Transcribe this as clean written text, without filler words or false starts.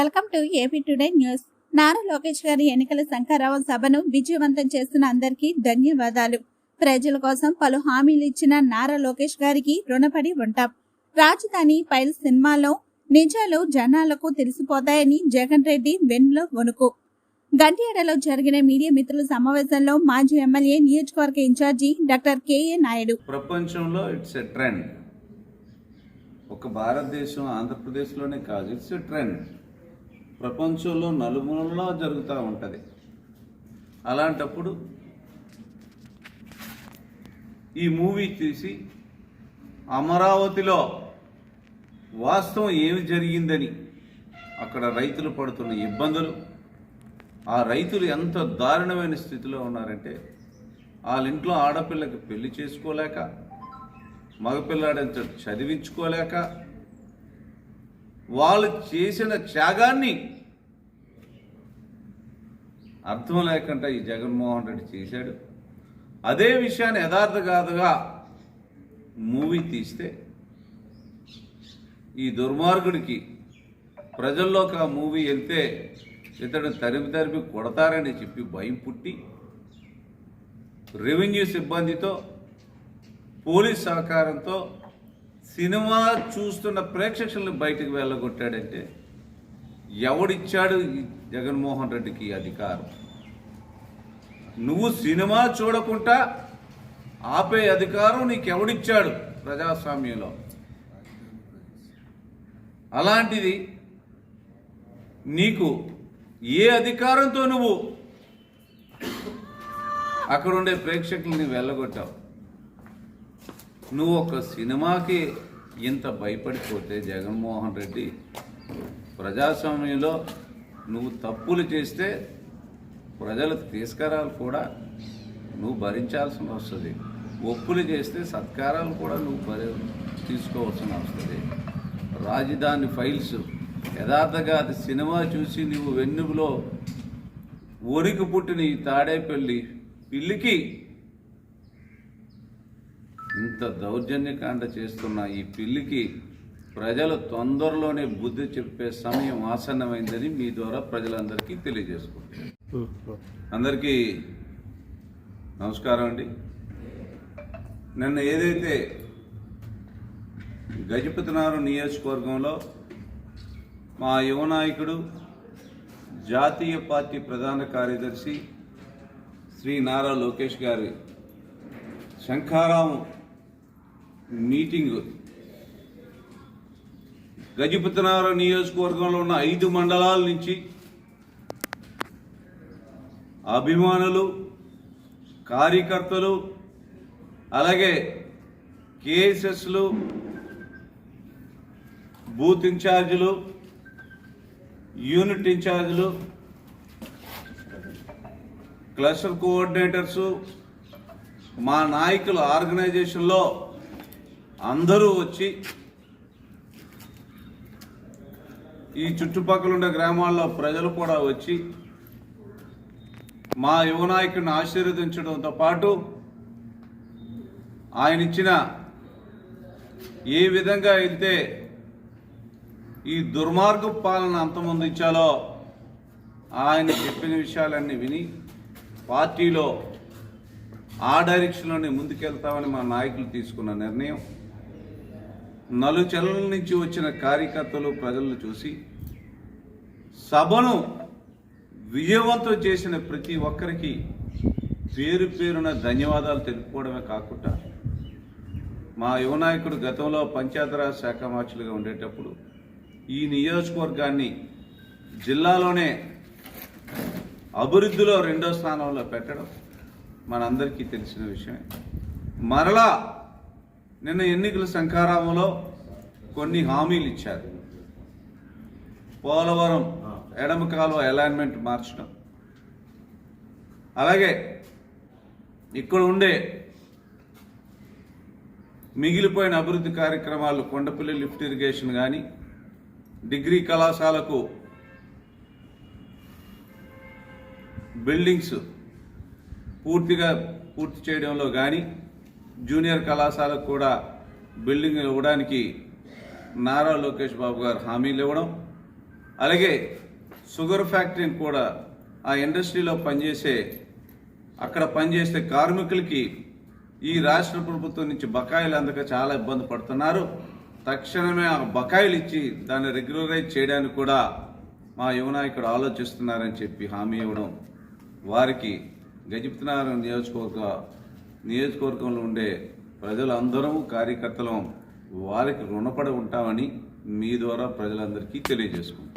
Welcome to AP today news. Nara Lokesh గారి ఎన్నికల శంఖారావం సభను విజయవంతం చేస్తున్న అందరికీ ధన్యవాదాలు. ప్రజల కోసం పలు హామీలు ఇచ్చిన నారా లోకేష్ గారికి రుణపడి ఉంటాం. రాజధాని ఫైల్ సినిమాలో నిజాలు జనాలకు తెలిసిపోతాయని జగన్ రెడ్డి వెన్నులో వణుకు. గంట్యాడలో జరిగిన మీడియా మిత్రుల సమావేశంలో మాజీ ఎమ్మెల్యే నియోజకవర్గ ఇన్ఛార్జి డాక్టర్ కేఏ నాయుడు. ప్రపంచంలో ఇట్స్ ఎ ట్రెండ్, ఒక భారతదేశం ఆంధ్రప్రదేశ్లోనే కాదు, ఇట్స్ ఎ ట్రెండ్. ప్రపంచంలో నలుమూలలో జరుగుతూ ఉంటుంది. అలాంటప్పుడు ఈ మూవీ తీసి అమరావతిలో వాస్తవం ఏమి జరిగిందని, అక్కడ రైతులు పడుతున్న ఇబ్బందులు, ఆ రైతులు ఎంత దారుణమైన స్థితిలో ఉన్నారంటే వాళ్ళ ఇంట్లో ఆడపిల్లకి పెళ్లి చేసుకోలేక, మగపిల్లాడంత చదివించుకోలేక, వాళ్ళు చేసిన త్యాగాన్ని అర్థం లేకుండా ఈ జగన్మోహన్ రెడ్డి చేశాడు. అదే విషయాన్ని యథార్థగాథగా మూవీ తీస్తే ఈ దుర్మార్గుడికి ప్రజల్లోకి ఆ మూవీ వెళ్తే ఇతడు తరిమి కొడతారని చెప్పి భయం పుట్టి రెవెన్యూ సిబ్బందితో పోలీస్ సహకారంతో సినిమా చూస్తున్న ప్రేక్షకులను బయటకు వెళ్ళగొట్టాడంటే ఎవడిచ్చాడు ఈ జగన్మోహన్ రెడ్డికి అధికారం? నువ్వు సినిమా చూడకుండా ఆపే అధికారం నీకెవడిచ్చాడు ప్రజాస్వామ్యంలో? అలాంటిది నీకు ఏ అధికారంతో నువ్వు అక్కడుండే ప్రేక్షకుల్ని వెళ్ళగొట్టావు? నువ్వు ఒక సినిమాకి ఇంత భయపడిపోతే జగన్మోహన్ రెడ్డి, ప్రజాస్వామ్యంలో నువ్వు తప్పులు చేస్తే ప్రజల తిరస్కారాలు కూడా నువ్వు భరించాల్సి వస్తుంది. ఒప్పులు చేస్తే సత్కారాలు కూడా నువ్వు తీసుకోవాల్సి వస్తుంది. రాజధాని ఫైల్స్ యథార్థంగా అది సినిమా చూసి నువ్వు వెన్నులో ఒరికి పుట్టిన ఈ తాడేపల్లి పిల్లికి ఇంత దౌర్జన్యకాండ చేస్తున్న ఈ పిల్లికి ప్రజలు తొందరలోనే బుద్ధి చెప్పే సమయం ఆసన్నమైందని మీ ద్వారా ప్రజలందరికీ తెలియజేసుకుంటారు. అందరికీ నమస్కారం అండి. నిన్న ఏదైతే గజపతినగరం నియోజకవర్గంలో మా యువ నాయకుడు, జాతీయ పార్టీ ప్రధాన కార్యదర్శి శ్రీ నారా లోకేష్ గారి శంఖారావం మీటింగు గజపతినగరం నియోజకవర్గంలో ఉన్న 5 మండలాల నుంచి అభిమానులు, కార్యకర్తలు, అలాగే కేఎస్ఎస్లు, బూత్ ఇన్ఛార్జీలు, యూనిట్ ఇన్ఛార్జీలు, క్లస్టర్ కోఆర్డినేటర్సు, మా నాయకుల ఆర్గనైజేషన్లో అందరూ వచ్చి ఈ చుట్టుపక్కల ఉండే గ్రామాల్లో ప్రజలు కూడా వచ్చి మా యువ నాయకుడిని ఆశీర్వదించడంతో పాటు ఆయన ఇచ్చిన ఏ విధంగా వెళ్తే ఈ దుర్మార్గ పాలన అంతమొందించాలో ఆయన చెప్పిన విషయాలన్నీ విని పార్టీలో ఆ డైరెక్షన్లోనే ముందుకెళ్తామని మా నాయకులు తీసుకున్న నిర్ణయం, నలుచెరల నుంచి వచ్చిన కార్యకర్తలు, ప్రజలను చూసి సభను విజయవంతం చేసిన ప్రతి ఒక్కరికి పేరు పేరున ధన్యవాదాలు తెలుపుకోవడమే కాకుండా, మా యువ నాయకుడు గతంలో పంచాయతీరాజ్ శాఖ మార్చులుగా ఉండేటప్పుడు ఈ నియోజకవర్గాన్ని జిల్లాలోనే అభివృద్ధిలో 2వ స్థానంలో పెట్టడం మనందరికీ తెలిసిన విషయమే. మరలా నిన్న ఎన్నికల శంఖారావంలో కొన్ని హామీలు ఇచ్చారు. పోలవరం ఎడమ కాలువ అలైన్మెంట్ మార్చడం, అలాగే ఇక్కడ ఉండే మిగిలిపోయిన అభివృద్ధి కార్యక్రమాలు, కొండపల్లి లిఫ్ట్ ఇరిగేషన్ కానీ, డిగ్రీ కళాశాలకు బిల్డింగ్స్ పూర్తి చేయడంలో కానీ, జూనియర్ కళాశాలకు కూడా బిల్డింగ్ ఇవ్వడానికి నారా లోకేష్ బాబు గారు హామీలు ఇవ్వడం, అలాగే షుగర్ ఫ్యాక్టరీని కూడా ఆ ఇండస్ట్రీలో అక్కడ పనిచేసే కార్మికులకి ఈ రాష్ట్ర ప్రభుత్వం నుంచి బకాయిలు అందక చాలా ఇబ్బంది పడుతున్నారు. తక్షణమే ఆ బకాయిలు ఇచ్చి దాన్ని రెగ్యులరైజ్ చేయడానికి కూడా మా యువ నాయకుడు ఆలోచిస్తున్నారని చెప్పి హామీ ఇవ్వడం, వారికి గజపతినగరం నియోజకవర్గంలో ఉండే ప్రజలందరూ కార్యకర్తలు వారికి రుణపడి ఉంటామని మీ ద్వారా ప్రజలందరికీ తెలియజేసుకుంటాం.